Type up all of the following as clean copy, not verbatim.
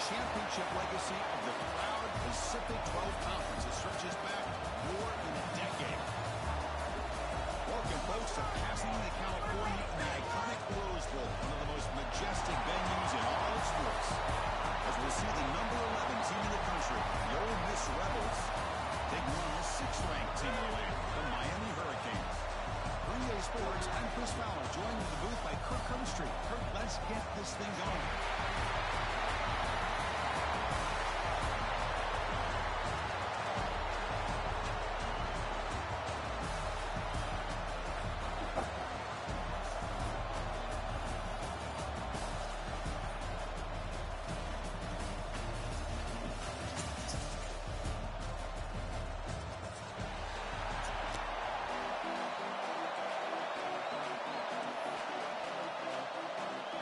championship legacy of the proud Pacific 12 Conference that stretches back more than a decade. Welcome, folks, to Pasadena, California, in the iconic Rose Bowl, one of the most majestic venues in all of sports. As we'll see the number 11 team in the country, the Ole Miss Rebels, taking on the 6th-ranked team in the land, the Miami Hurricanes. For EA Sports, I'm Chris Fowler, joined in the booth by Kirk Herbstreit. Kirk, let's get this thing going.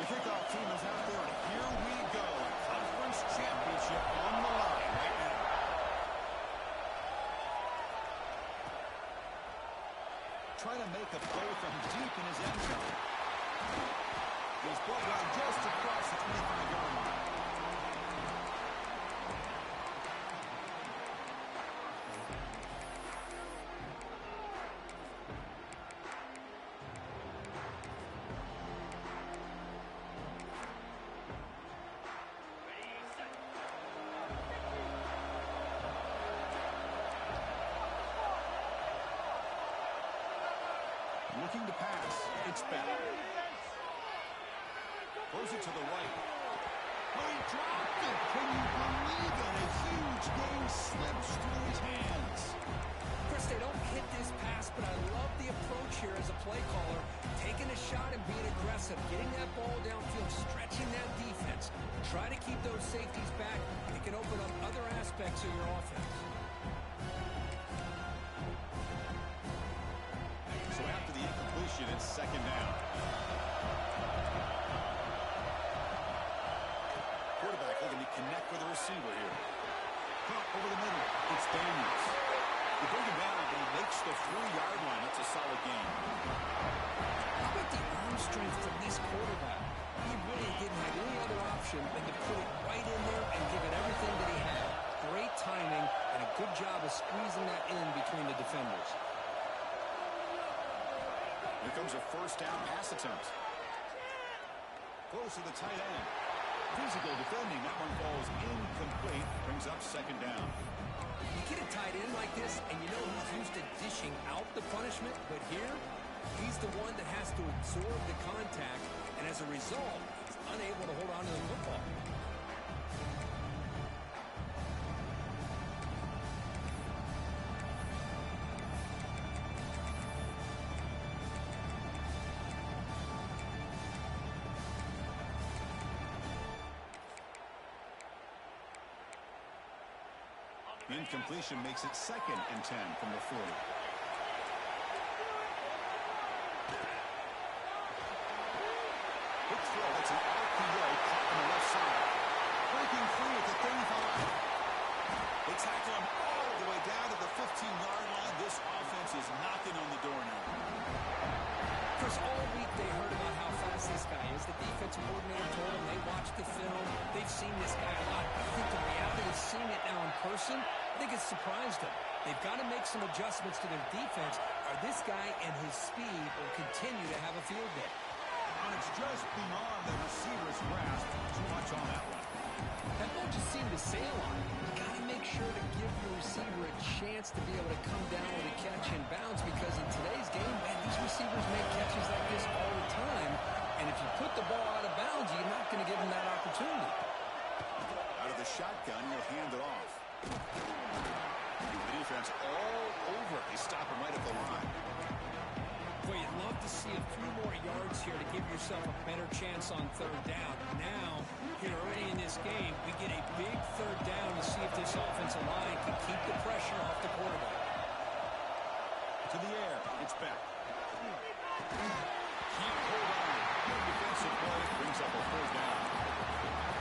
The kickoff team is out there, and here we go. A conference championship on the line right now. Trying to make a play from deep in his end zone. He's brought down just across the 25-yard line. Looking to pass. It's back. Throws it to the right. Oh, he dropped it. Can you believe it? A huge game slips through his hands. Chris, they don't hit this pass, but I love the approach here as a play caller. Taking a shot and being aggressive. Getting that ball downfield, stretching that defense. Try to keep those safeties back. It can open up other aspects of your offense. So after the incompletion, it's 2nd down. Quarterback looking to connect with the receiver here. Caught over the middle. It's Daniels. They bring him down, but he makes the 3-yard line. That's a solid gain. How about the arm strength from this quarterback? He really didn't have any other option than to put it right in there and give it everything that he had. Great timing and a good job of squeezing that in between the defenders. Here comes a 1st down pass attempt. Close to the tight end. Physical defending. That one falls incomplete. Brings up 2nd down. You get a tight end like this, and you know he's used to dishing out the punishment, but here, he's the one that has to absorb the contact, and as a result, he's unable to hold on to the football. Incompletion makes it 2nd and 10 from the 40. Quick throw. That's an RPO caught on the left side. Breaking free at the 35. They tackle him all the way down to the 15-yard line. This offense is knocking on the door now. Chris, all week they heard about how fast this guy is. The defensive coordinator told them they watched the film. They've seen this guy a lot. I think the reality of seeing it now in person, I think it's surprised them. They've got to make some adjustments to their defense, or this guy and his speed will continue to have a field day. And it's just beyond the receiver's grasp. Too much on that one. That ball just seemed to sail on him. You got to make sure to give your receiver a chance to be able to come down with a catch and bounce, because in today's game, man, these receivers make catches like this all the time. And if you put the ball out of bounds, you're not going to give them that opportunity. Out of the shotgun, he'll hand it off. The defense all over. They stop him right at the line. Boy, you'd love to see a few more yards here to give yourself a better chance on 3rd down. Now, here early in this game, we get a big 3rd down to see if this offensive line can keep the pressure off the quarterback. To the air. It's back. Can't hold on. Good defensive play. Brings up a 4th down.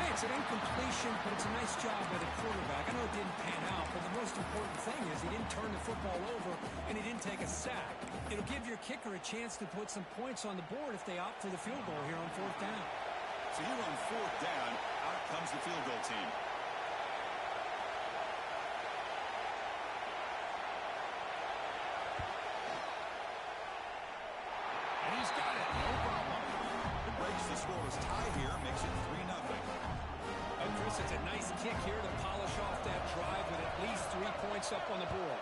Hey, it's an incompletion, but it's a nice job by the quarterback. I know it didn't pan out, but the most important thing is he didn't turn the football over and he didn't take a sack. It'll give your kicker a chance to put some points on the board if they opt for the field goal here on 4th down. So here on fourth down, out comes the field goal team. And he's got it. No problem. It breaks the scoreless tie here, makes it 3-0. Chris, it's a nice kick here to polish off that drive with at least 3 points up on the board.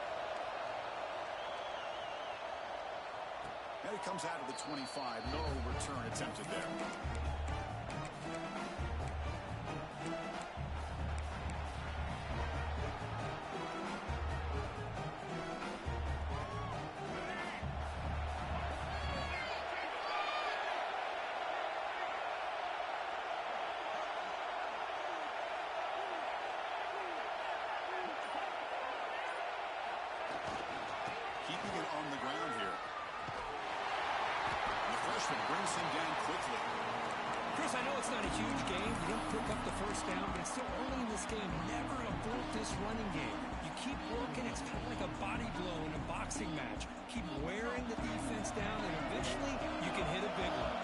And he comes out of the 25. No return attempted there. Keeping it on the ground here. The freshman brings him down quickly. Chris, I know it's not a huge game. You don't pick up the first down, but it's still early in this game. Never abort this running game. You keep working. It's kind of like a body blow in a boxing match. Keep wearing the defense down, and eventually you can hit a big one.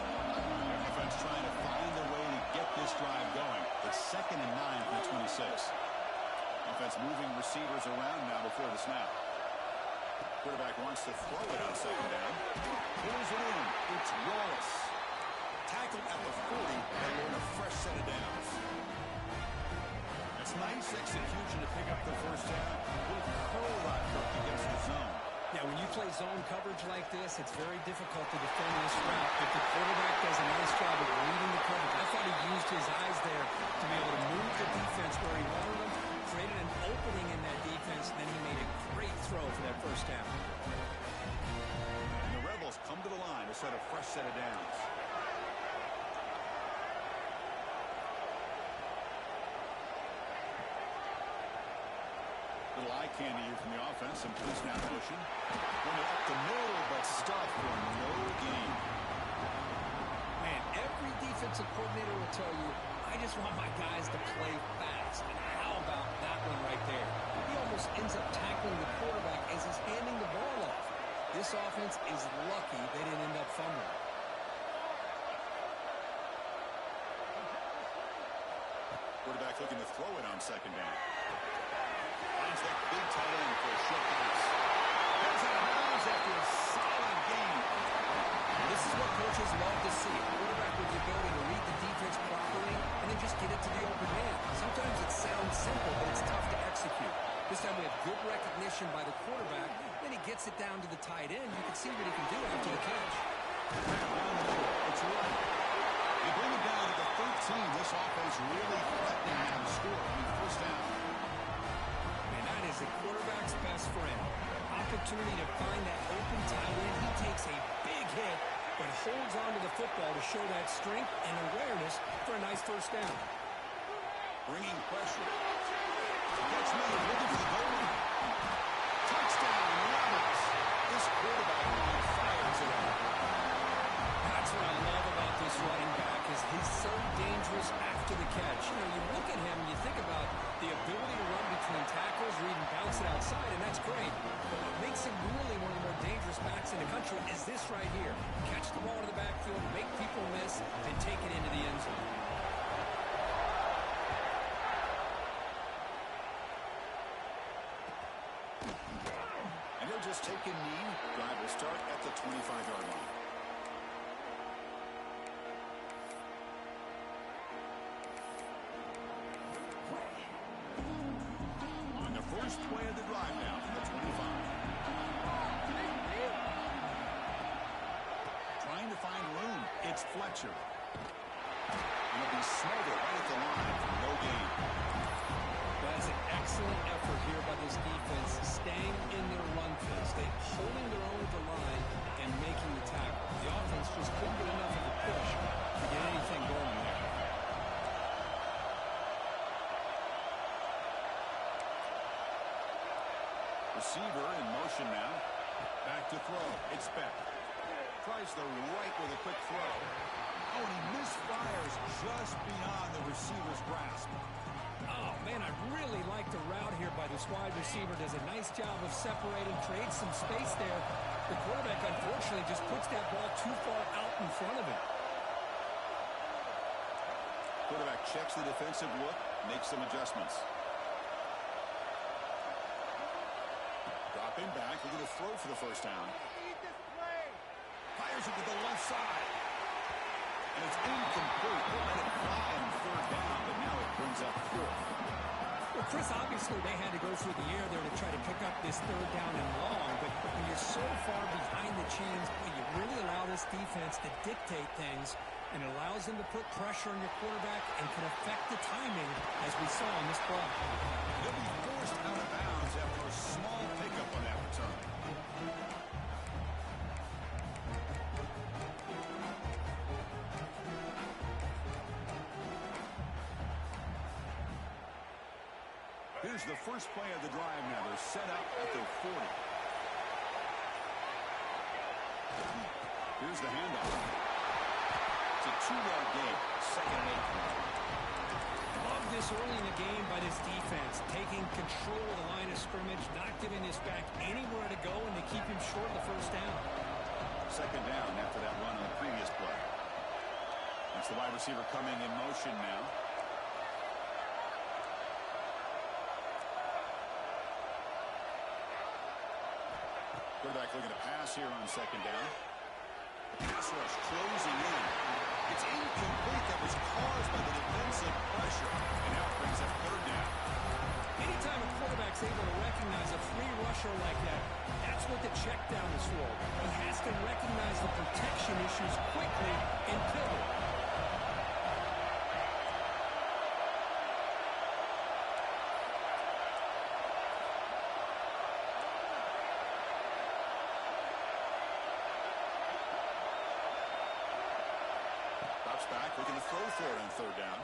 Their defense trying to find a way to get this drive going. It's 2nd and 9 from the 26. Offense moving receivers around now before the snap. Quarterback wants to throw it on 2nd down. Pulls it in. It's Wallace. Tackled at the 40 and we're in a fresh set of downs. That's nice execution to pick up the first down with curl route cooked against the zone. Yeah, when you play zone coverage like this, it's very difficult to defend this route. But the quarterback does a nice job of reading the coverage. I thought he used his eyes there to be able to move the defense where he wanted them, created an opening in that defense, and then he made a great throw for that first down. And the Rebels come to the line to set a fresh set of downs. Little eye candy here from the offense. Some pre-snap motion. Going up the middle, but stuffed for no gain. Man, every defensive coordinator will tell you, I just want my guys to play fast. And how about that one right there? He almost ends up tackling the quarterback as he's handing the ball off. This offense is lucky they didn't end up fumbling. Quarterback looking to throw it on 2nd down. Finds that big tight end for a short pass. Goes out of bounds after a solid gain. This is what coaches love to see. A quarterback with the ability to read the defense properly and then just get it to the open man. Sometimes it sounds simple, but it's tough to execute. This time we have good recognition by the quarterback. Then he gets it down to the tight end. You can see what he can do after the catch. It's right. They bring it down to the 13. This offense really threatening now to score. First down. Man, that is a quarterback's best friend. Opportunity to find that open tight end. He takes a big hit, but holds on to the football to show that strength and awareness for a nice first down. Bringing pressure. Gets moved, looking for the goal line. Touchdown, Rebels. This quarterback line fires it up. That's what I love about this running back is he's so dangerous after the catch. You know, you look at him and you think about the ability to run between tackles or even bounce it outside, and that's great. But what makes him really one of the more dangerous backs in the country is this right here. Catch the ball in the backfield, make people miss, and take it into the end zone. And he'll just take a knee. Drive will start at the 25-yard line. On the first play of the drive now from the 25. Trying to find room. It's Fletcher. And he'll be smothered right at the line for no gain. That's an excellent effort here by this defense, staying in their run phase. They're holding their own at the line and making the tackle. The offense just couldn't get enough of a push to get anything going there. Receiver in motion now. Back to throw. It's Beck. Tries the right with a quick throw. Oh, and he misfires just beyond the receiver's grasp. Oh, man, I really like the route here by this wide receiver. Does a nice job of separating, creates some space there. The quarterback, unfortunately, just puts that ball too far out in front of him. Quarterback checks the defensive look, makes some adjustments. Dropping back, looking to throw for the first down. Fires it to the left side. And it's incomplete. They let it fly on third down, but now it brings up fourth. Well, Chris, obviously they had to go through the air there to try to pick up this third down and long, but when you're so far behind the chains, you really allow this defense to dictate things, and it allows them to put pressure on your quarterback and can affect the timing, as we saw on this play. They'll be forced out of bounds after a small pickup on that return. Here's the first play of the drive now. They're set up at their 40. Here's the handoff. It's a 2-yard gain. Second and 8. Love this early in the game by this defense, taking control of the line of scrimmage, not giving this back anywhere to go, and to keep him short of the first down. Second down after that run on the previous play. That's the wide receiver coming in motion now. Quarterback looking to pass here on second down. Pass rush closing in. It's incomplete. That was caused by the defensive pressure. And now it brings up third down. Anytime a quarterback's able to recognize a free rusher like that, that's what the check down is for. He has to recognize the protection issues quickly and pivot. Back, looking to throw for it on third down.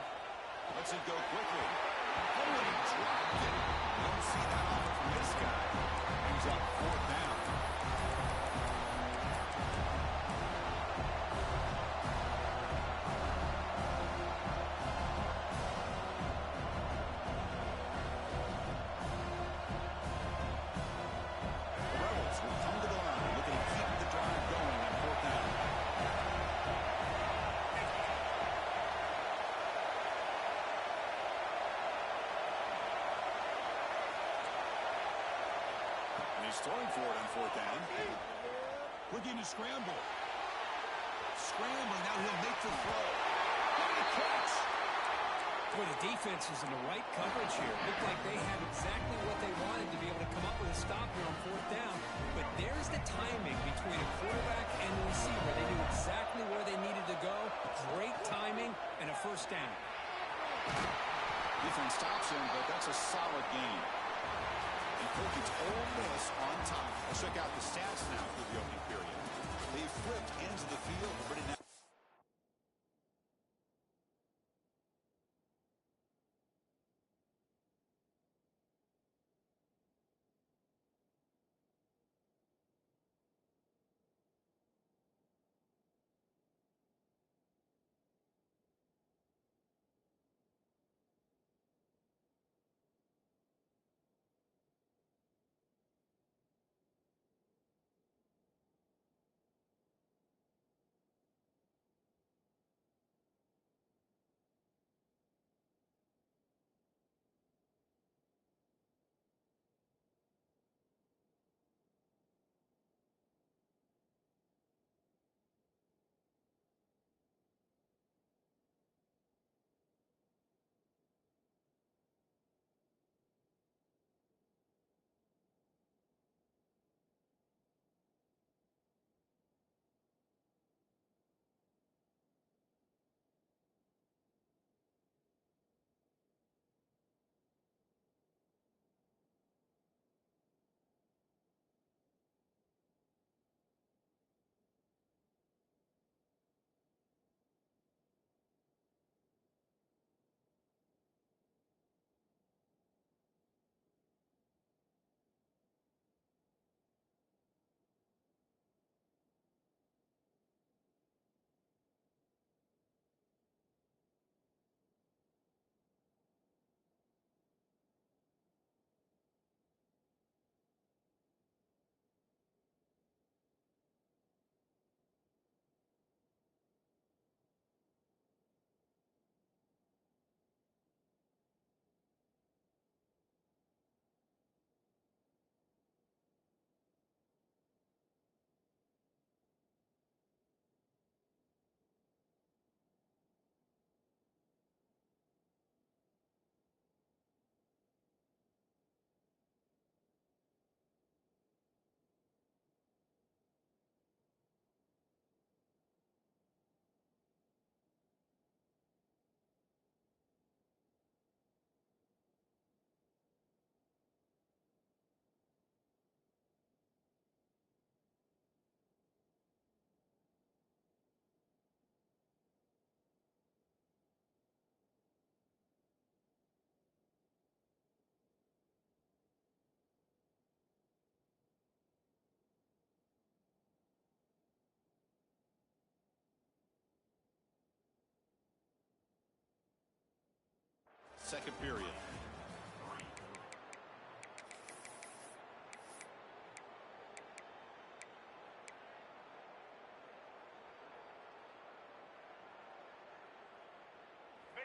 Lets it go quickly. Oh, and he dropped it. You don't see that often from this guy. Brings up fourth down. The Rebels will come to the line, looking to keep the drive going on fourth down. He's throwing for it on fourth down. Looking to scramble. Scrambling, now he'll make the throw. What a catch! Boy, the defense is in the right coverage here. Looked like they had exactly what they wanted to be able to come up with a stop here on fourth down. But there's the timing between a quarterback and the receiver. They knew exactly where they needed to go. Great timing and a first down. Defense stops him, but that's a solid game. And Cook, it's Ole Miss on top. Let's check out the stats now for the opening period. They flipped into the field, but it now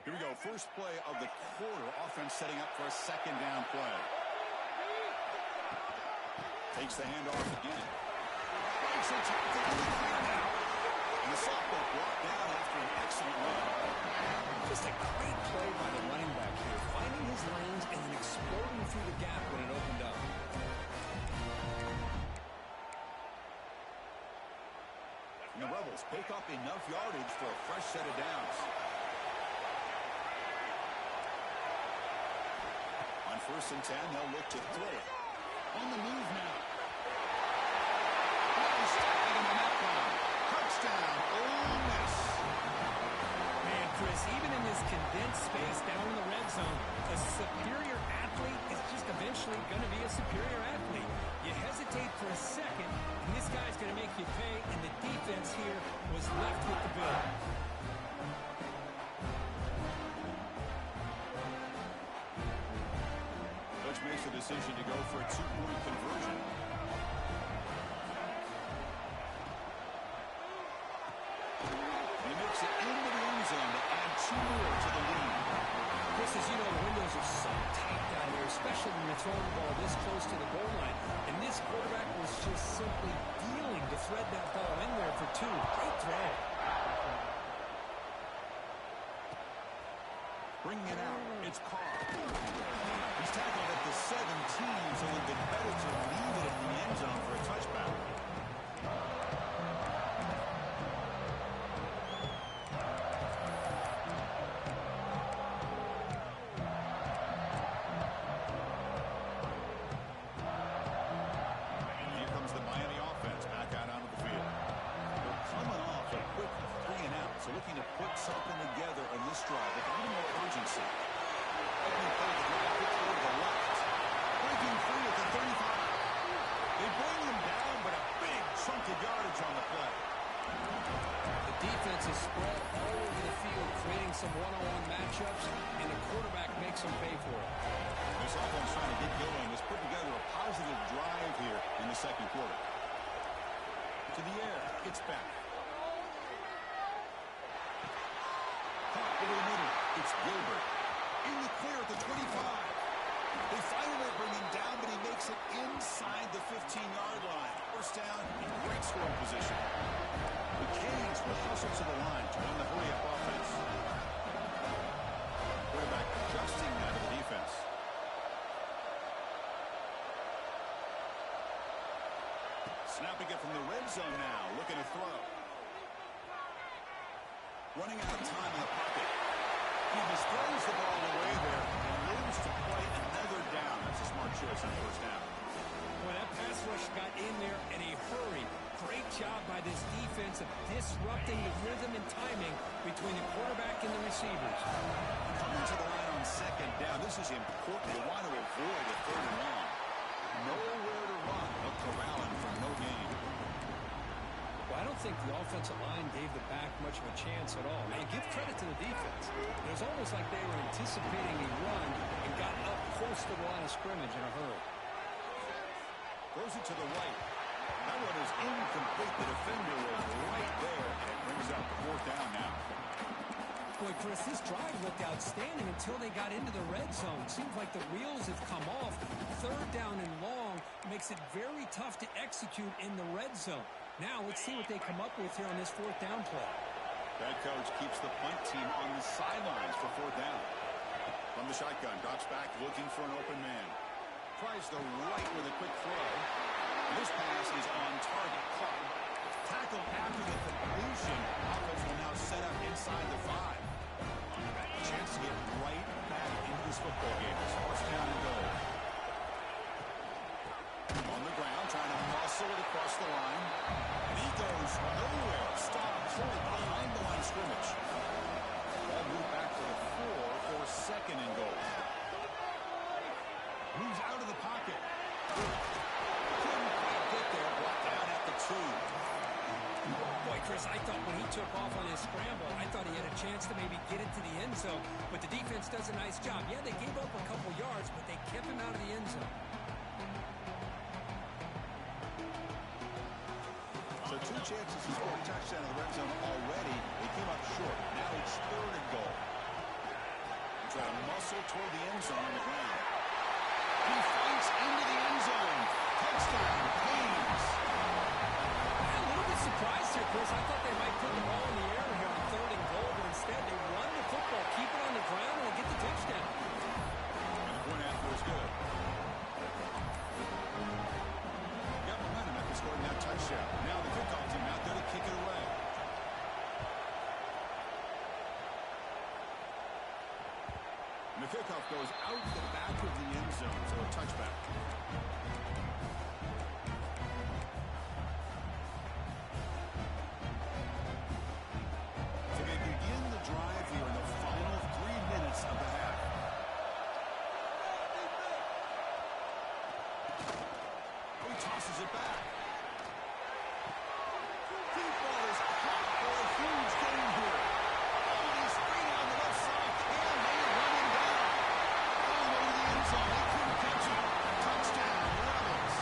Here we go, first play of the quarter. Offense setting up for a second down play. Takes the handoff again. Breaks the tackle on the ground now. And the softball brought down after an excellent run. Just a great play by the running back here, finding his lanes and then exploding through the gap when it opened up. And the Rebels pick up enough yardage for a fresh set of downs. On 1st and 10, they'll look to throw it. On the move now. Nice tag in the net line. Touchdown, Ole Miss. Man, Chris, even in this condensed space down in the red zone, a superior athlete is just eventually going to be a superior athlete. You hesitate for a second, and this guy's going to make you pay, and the defense here was left with the bill. Coach makes the decision to go for a two-point conversion. He makes it into the end zone to add 2 more to the lead. Chris, as you know, the windows are so tight down here, especially when you're throwing the ball this close to the goal line. And this quarterback was just simply dealing to thread that ball in there for 2. Great throw. Bringing it out, it's Carr. He's tackled at the 17, so it would have been better to leave it in the end zone for a touchback. And here comes the Miami offense back out onto the field. They're coming off a quick 3 and out, so looking to put something together in this drive with a little more urgency. Opening play of the drive, quick throw to the left. Breaking free at the 35. They bring him down, but a big chunk of yardage on the play. The defense is spread all over the field, creating some one-on-one matchups, and the quarterback makes them pay for it. This offense trying to get going has put together a positive drive here in the second quarter. To the air, it's back. Caught over the middle, it's Gilbert. In the clear at the 25. They finally bring him down, but he makes it inside the 15-yard line. First down in great scoring position. The Canes will hustle to the line to run the hurry-up offense. Quarterback adjusting now to the defense. Snapping it from the red zone now, looking to throw. Running out of time in the pocket. He just throws the ball away there and moves to play another down. That's a smart choice on first down. Well, that pass rush got in there in a hurry. Great job by this defense of disrupting the rhythm and timing between the quarterback and the receivers. Coming to the line on second down. This is important. You want to avoid a 3rd and long. Nowhere to run, but corralling for no gain. Well, I don't think the offensive line gave the back much of a chance at all. Now, you give credit to the defense. It was almost like they were anticipating a run and got up close to the line of scrimmage in a hurry. Throws it to the right. That one is incomplete. The defender was right there, and it brings up the 4th down now. Boy, Chris, this drive looked outstanding until they got into the red zone. Seems like the wheels have come off. 3rd down and long makes it very tough to execute in the red zone. Now, let's see what they come up with here on this 4th down play. Head coach keeps the punt team on the sidelines for 4th down. From the shotgun, drops back looking for an open man. Tries the right with a quick throw. This pass is on target. Caught. Tackled after the completion. Offense will now set up inside the 5. A chance to get right back into this football game. It's 1st down and goal. On the ground, trying to muscle it across the line. And he goes nowhere. Stopped short behind the line of scrimmage. Ball moved back to the 4 for 2nd and goal. Moves out of the pocket. Couldn't quite get there. Brought down at the 2. Boy, Chris, I thought when he took off on his scramble, I thought he had a chance to maybe get into the end zone. But the defense does a nice job. Yeah, they gave up a couple yards, but they kept him out of the end zone. So 2 chances to score a touchdown in the red zone already. They came up short. Now it's 3rd and goal. try to muscle toward the end zone on the ground. He fights into the end zone. Touchdown, Haynes. A little bit surprised here, Chris. I thought they might put the ball in the air here on 3rd and goal, but instead they run the football, keep it on the ground, and get the touchdown. And the point after is good. Got momentum after scoring that touchdown. Now the kickoff team out there to kick it away. And the kickoff goes out the back of the end zone, so a touchback. So they begin the drive here in the final 3 minutes of the half. Oh, he tosses it back. Deep ball is caught for a huge gain here. Oh, he's free down the left side. Can they run him down? All the way to the end zone. They couldn't catch him. Touchdown, Rebels.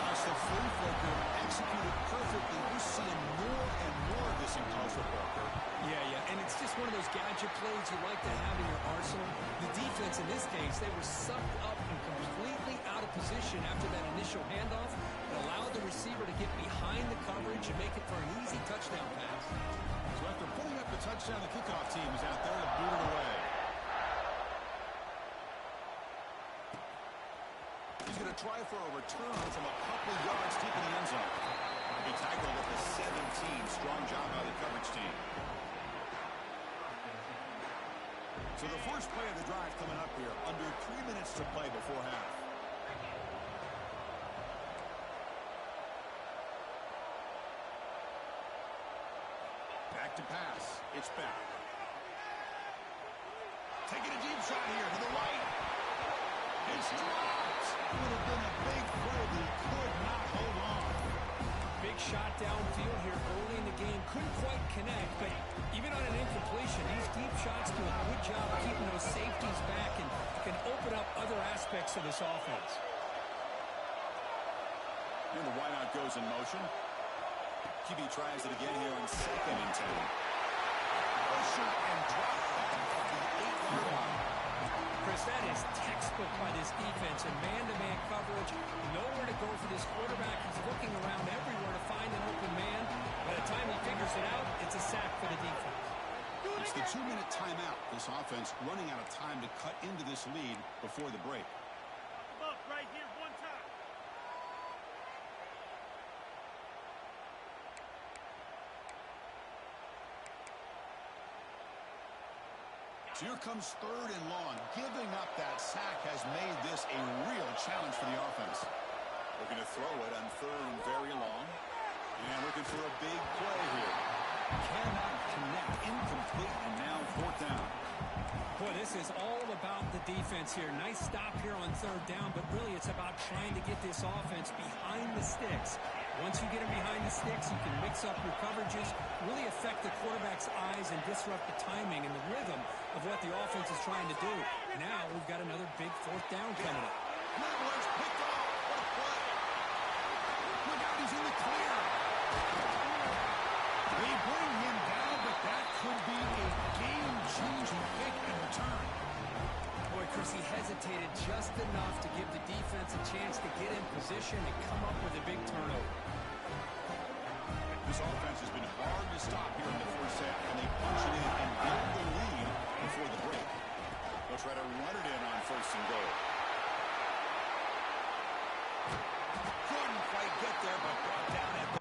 That's the free flicker executed perfectly. We're seeing more and more of this in college football, Kirk. Yeah, and it's just one of those gadget plays you like to have in your arsenal. The defense in this case, they were sucked up and completely out of position after that initial handoff. It allowed the receiver to get behind the coverage and make it for an easy touchdown pass. So after putting up the touchdown, the kickoff team is out there to boot it away. He's going to try for a return from a couple yards deep in the end zone. He tackled at the 17. Strong job by the coverage team. So the first play of the drive coming up here. Under 3 minutes to play before half. Back to pass. It's back. Taking a deep shot here to the right. It's dropped. Would have been a big play, but he could not hold on. Big shot downfield here early in the game. Couldn't quite connect, but even on an incompletion, these deep shots do a good job of keeping those safeties back and can open up other aspects of this offense. And the wideout goes in motion. QB tries it again here on 2nd and 10. Pressure and drop back at the 8-yard line. Chris, that is textbook by this defense and man-to-man coverage. Nowhere to go for this quarterback. He's looking around everywhere to find an open man. By the time he figures it out, it's a sack for the defense. It's the 2-minute timeout. This offense running out of time to cut into this lead before the break. Up right here, one time. So here comes 3rd and long. Giving up that sack has made this a real challenge for the offense. Looking to throw it on 3rd and very long. And looking for a big play here. Cannot connect. Incomplete. And now 4th down. Boy, this is all about the defense here. Nice stop here on 3rd down, but really it's about trying to get this offense behind the sticks. Once you get them behind the sticks, you can mix up your coverages, really affect the quarterback's eyes and disrupt the timing and the rhythm of what the offense is trying to do. Now we've got another big 4th down coming up. Edwards picked off. What a play. Look out, he's in the clear. They bring him down, but that could be a game-changing pick in return. Boy, Chris, he hesitated just enough to give the defense a chance to get in position and come up with a big turnover. This offense has been hard to stop here in the first half, and they punch it in and build the lead before the break. They'll try to run it in on 1st and goal. Couldn't quite get there, but brought down at the